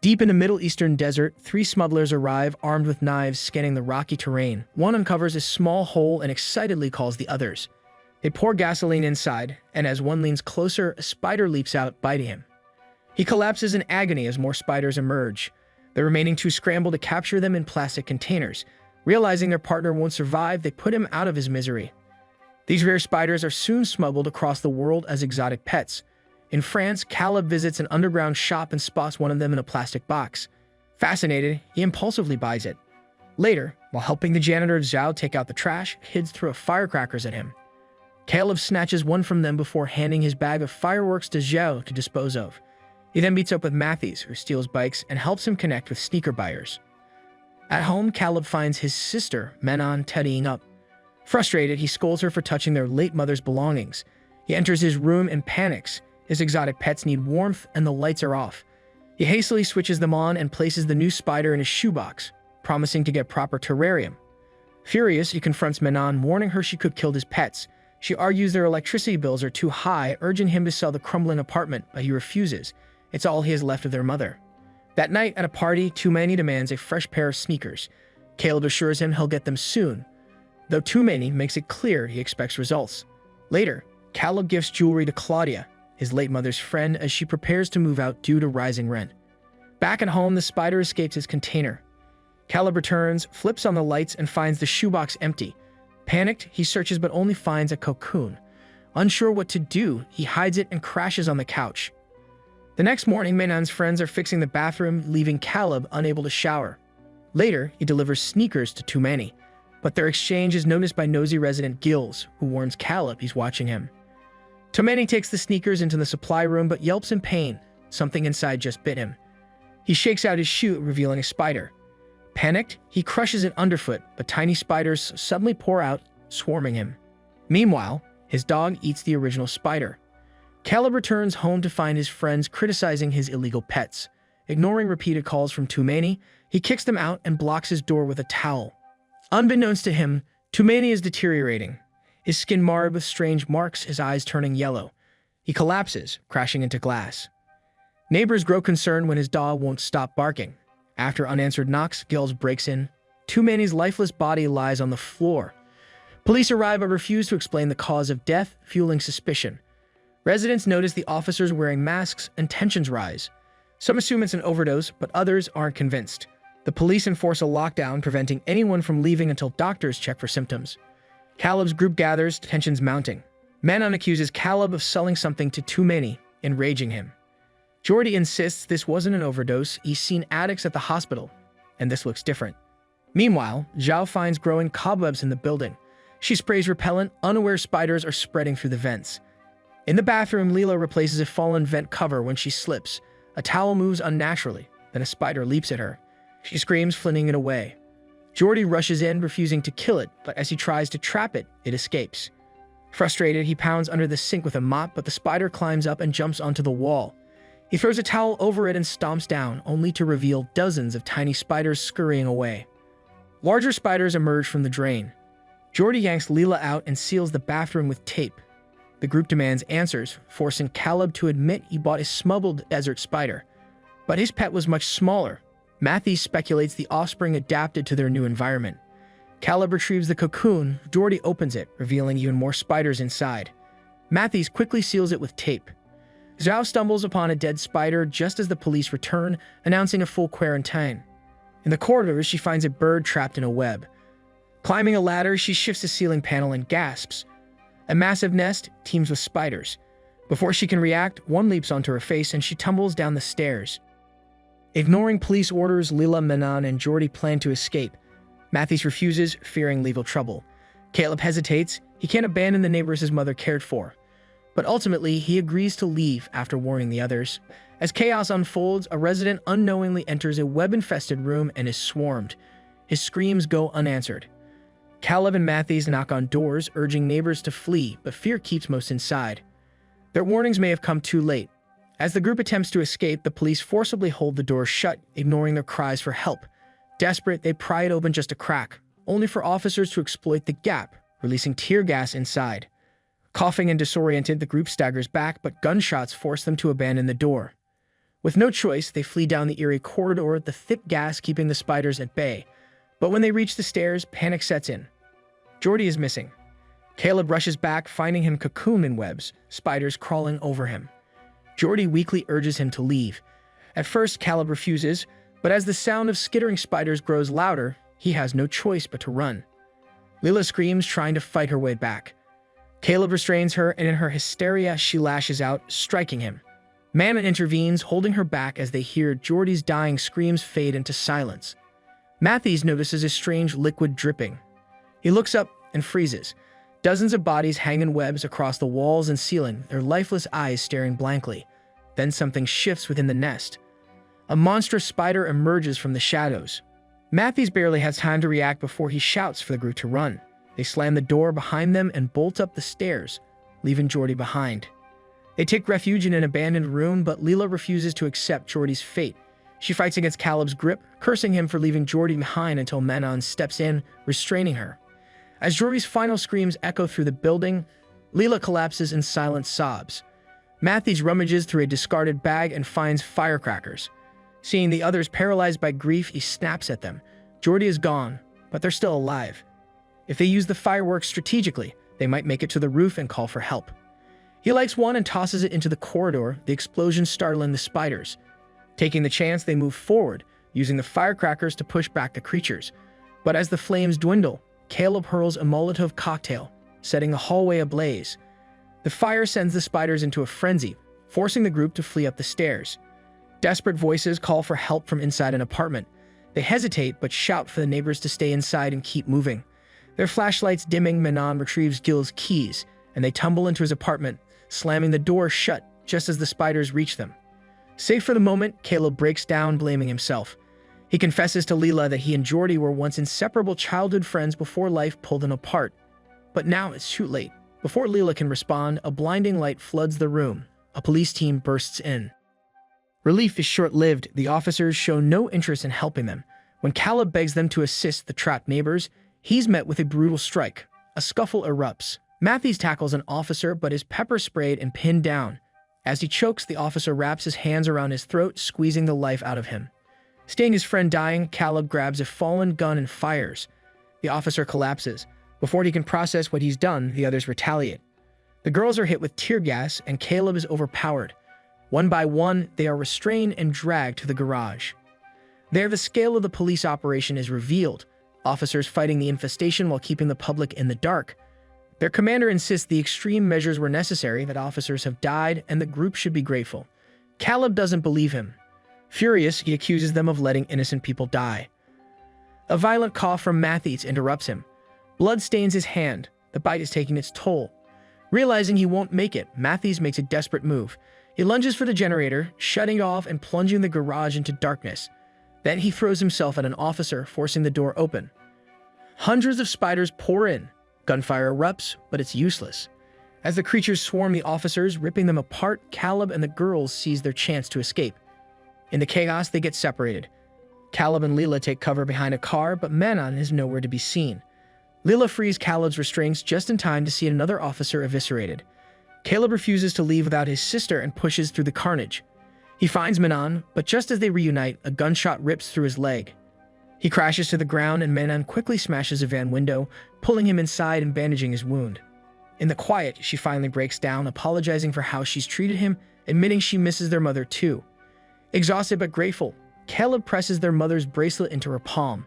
Deep in the Middle Eastern desert, three smugglers arrive armed with knives scanning the rocky terrain. One uncovers a small hole and excitedly calls the others. They pour gasoline inside, and as one leans closer, a spider leaps out, biting him. He collapses in agony as more spiders emerge. The remaining two scramble to capture them in plastic containers. Realizing their partner won't survive, they put him out of his misery. These rare spiders are soon smuggled across the world as exotic pets. In France, Caleb visits an underground shop and spots one of them in a plastic box. Fascinated, he impulsively buys it. Later, while helping the janitor Zhao take out the trash, kids throw firecrackers at him. Caleb snatches one from them before handing his bag of fireworks to Zhao to dispose of. He then meets up with Matthews, who steals bikes and helps him connect with sneaker buyers. At home, Caleb finds his sister, Menon, tidying up. Frustrated, he scolds her for touching their late mother's belongings. He enters his room and panics. His exotic pets need warmth and the lights are off. He hastily switches them on and places the new spider in his shoebox, promising to get proper terrarium. Furious, he confronts Menon, warning her she could kill his pets. She argues their electricity bills are too high, urging him to sell the crumbling apartment, but he refuses. It's all he has left of their mother. That night at a party, Tumani demands a fresh pair of sneakers. Caleb assures him he'll get them soon, though Tumani makes it clear he expects results. Later, Caleb gifts jewelry to Claudia, his late mother's friend, as she prepares to move out due to rising rent. Back at home, the spider escapes his container. Caleb returns, flips on the lights, and finds the shoebox empty. Panicked, he searches but only finds a cocoon. Unsure what to do, he hides it and crashes on the couch. The next morning, Menon's friends are fixing the bathroom, leaving Caleb unable to shower. Later, he delivers sneakers to Tumani, but their exchange is noticed by nosy resident Gills, who warns Caleb he's watching him. Tumani takes the sneakers into the supply room but yelps in pain. Something inside just bit him. He shakes out his shoe, revealing a spider. Panicked, he crushes it underfoot, but tiny spiders suddenly pour out, swarming him. Meanwhile, his dog eats the original spider. Caleb returns home to find his friends criticizing his illegal pets. Ignoring repeated calls from Tumani, he kicks them out and blocks his door with a towel. Unbeknownst to him, Tumani is deteriorating. His skin marred with strange marks, his eyes turning yellow. He collapses, crashing into glass. Neighbors grow concerned when his dog won't stop barking. After unanswered knocks, Gills breaks in. Tumani's lifeless body lies on the floor. Police arrive but refuse to explain the cause of death, fueling suspicion. Residents notice the officers wearing masks and tensions rise. Some assume it's an overdose, but others aren't convinced. The police enforce a lockdown, preventing anyone from leaving until doctors check for symptoms. Caleb's group gathers, tensions mounting. Menon accuses Caleb of selling something to Tumani, enraging him. Jordy insists this wasn't an overdose, he's seen addicts at the hospital, and this looks different. Meanwhile, Zhao finds growing cobwebs in the building. She sprays repellent, unaware spiders are spreading through the vents. In the bathroom, Leela replaces a fallen vent cover when she slips. A towel moves unnaturally, then a spider leaps at her. She screams, flinging it away. Jordy rushes in, refusing to kill it, but as he tries to trap it, it escapes. Frustrated, he pounds under the sink with a mop, but the spider climbs up and jumps onto the wall. He throws a towel over it and stomps down, only to reveal dozens of tiny spiders scurrying away. Larger spiders emerge from the drain. Jordy yanks Leela out and seals the bathroom with tape. The group demands answers, forcing Caleb to admit he bought a smuggled desert spider. But his pet was much smaller. Matthews speculates the offspring adapted to their new environment. Caleb retrieves the cocoon, Jordy opens it, revealing even more spiders inside. Matthews quickly seals it with tape. Zhao stumbles upon a dead spider just as the police return, announcing a full quarantine. In the corridors, she finds a bird trapped in a web. Climbing a ladder, she shifts the ceiling panel and gasps. A massive nest teems with spiders. Before she can react, one leaps onto her face and she tumbles down the stairs. Ignoring police orders, Leela, Menon, and Jordy plan to escape. Matthews refuses, fearing legal trouble. Caleb hesitates. He can't abandon the neighbors his mother cared for. But ultimately, he agrees to leave after warning the others. As chaos unfolds, a resident unknowingly enters a web-infested room and is swarmed. His screams go unanswered. Caleb and Matthews knock on doors, urging neighbors to flee, but fear keeps most inside. Their warnings may have come too late. As the group attempts to escape, the police forcibly hold the door shut, ignoring their cries for help. Desperate, they pry it open just a crack, only for officers to exploit the gap, releasing tear gas inside. Coughing and disoriented, the group staggers back, but gunshots force them to abandon the door. With no choice, they flee down the eerie corridor, the thick gas keeping the spiders at bay. But when they reach the stairs, panic sets in. Jordy is missing. Caleb rushes back, finding him cocooned in webs, spiders crawling over him. Jordy weakly urges him to leave. At first, Caleb refuses, but as the sound of skittering spiders grows louder, he has no choice but to run. Lila screams, trying to fight her way back. Caleb restrains her, and in her hysteria, she lashes out, striking him. Mana intervenes, holding her back as they hear Jordy's dying screams fade into silence. Matthews notices a strange liquid dripping. He looks up and freezes. Dozens of bodies hang in webs across the walls and ceiling, their lifeless eyes staring blankly. Then something shifts within the nest. A monstrous spider emerges from the shadows. Matthews barely has time to react before he shouts for the group to run. They slam the door behind them and bolt up the stairs, leaving Jordy behind. They take refuge in an abandoned room, but Lila refuses to accept Jordy's fate. She fights against Caleb's grip, cursing him for leaving Jordy behind until Manon steps in, restraining her. As Jordy's final screams echo through the building, Lila collapses in silent sobs. Matthews rummages through a discarded bag and finds firecrackers. Seeing the others paralyzed by grief, he snaps at them. Jordy is gone, but they're still alive. If they use the fireworks strategically, they might make it to the roof and call for help. He lights one and tosses it into the corridor, the explosion startling the spiders. Taking the chance, they move forward, using the firecrackers to push back the creatures. But as the flames dwindle, Caleb hurls a Molotov cocktail, setting the hallway ablaze. The fire sends the spiders into a frenzy, forcing the group to flee up the stairs. Desperate voices call for help from inside an apartment. They hesitate but shout for the neighbors to stay inside and keep moving. Their flashlights dimming, Manon retrieves Gil's keys, and they tumble into his apartment, slamming the door shut just as the spiders reach them. Safe for the moment, Caleb breaks down, blaming himself. He confesses to Lila that he and Jordy were once inseparable childhood friends before life pulled them apart. But now it's too late. Before Lila can respond, a blinding light floods the room. A police team bursts in. Relief is short-lived. The officers show no interest in helping them. When Caleb begs them to assist the trapped neighbors, he's met with a brutal strike. A scuffle erupts. Matthews tackles an officer but is pepper-sprayed and pinned down. As he chokes, the officer wraps his hands around his throat, squeezing the life out of him. Seeing his friend dying, Caleb grabs a fallen gun and fires. The officer collapses. Before he can process what he's done, the others retaliate. The girls are hit with tear gas, and Caleb is overpowered. One by one, they are restrained and dragged to the garage. There, the scale of the police operation is revealed. Officers fighting the infestation while keeping the public in the dark. Their commander insists the extreme measures were necessary, that officers have died, and the group should be grateful. Caleb doesn't believe him. Furious, he accuses them of letting innocent people die. A violent cough from Matthews interrupts him. Blood stains his hand. The bite is taking its toll. Realizing he won't make it, Matthews makes a desperate move. He lunges for the generator, shutting it off and plunging the garage into darkness. Then he throws himself at an officer, forcing the door open. Hundreds of spiders pour in. Gunfire erupts, but it's useless. As the creatures swarm the officers, ripping them apart, Caleb and the girls seize their chance to escape. In the chaos, they get separated. Caleb and Lila take cover behind a car, but Manon is nowhere to be seen. Lila frees Caleb's restraints just in time to see another officer eviscerated. Caleb refuses to leave without his sister and pushes through the carnage. He finds Manon, but just as they reunite, a gunshot rips through his leg. He crashes to the ground, and Manon quickly smashes a van window, pulling him inside and bandaging his wound. In the quiet, she finally breaks down, apologizing for how she's treated him, admitting she misses their mother too. Exhausted but grateful, Caleb presses their mother's bracelet into her palm.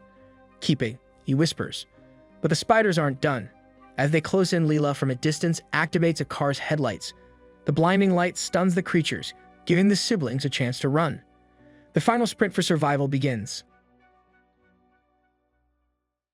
"Keep it," he whispers. But the spiders aren't done. As they close in, Lila from a distance activates a car's headlights. The blinding light stuns the creatures, giving the siblings a chance to run. The final sprint for survival begins.